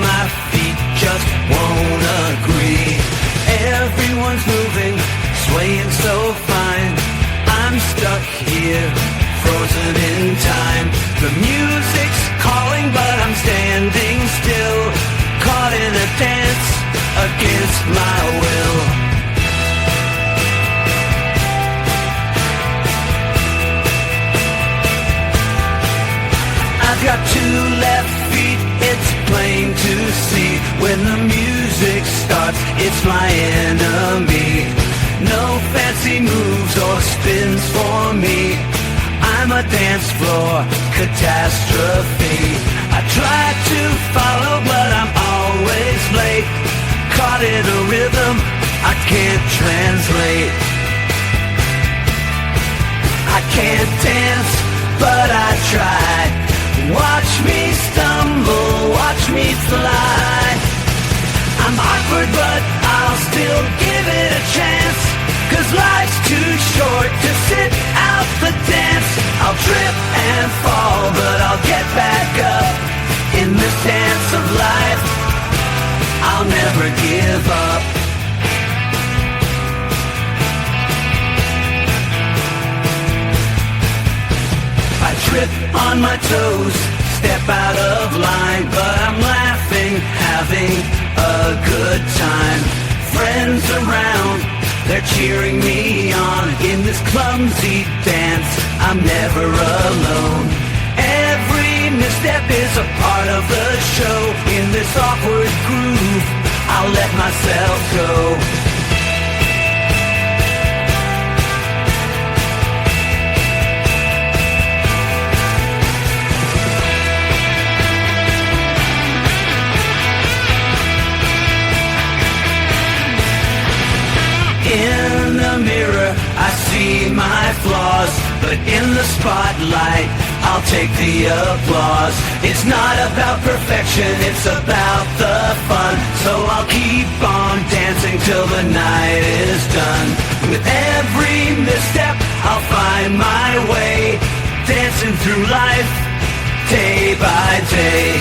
my feet just won't agree. Everyone's moving, swaying so fine. I'm stuck here, frozen in time. The music's calling, but I'm standing still, caught in a dance against my will. I've got two left feet, it's plain to see. When the music starts, it's my enemy. No fancy moves or spins for me. I'm a dance floor catastrophe. I try to follow, but I'm always late. Caught in a rhythm I can't translate. I can't dance, but I try. Watch me stumble, watch me fly. I'm awkward, but I'll still give it a chance. 'Cause life's too short to sit out the dance. I'll trip and fall, but I'll get back up. In this dance of life, I'll never give up. I trip on my toes, step out of line, but I'm laughing, having a good time. Friends around, they're cheering me on. In this clumsy dance, I'm never alone. Every misstep is a part of the show. In this awkward groove, I'll let myself go. In the mirror, I see my flaws, but in the spotlight, I'll take the applause. It's not about perfection, it's about the fun. So I'll keep on dancing till the night is done. With every misstep, I'll find my way, dancing through life, day by day.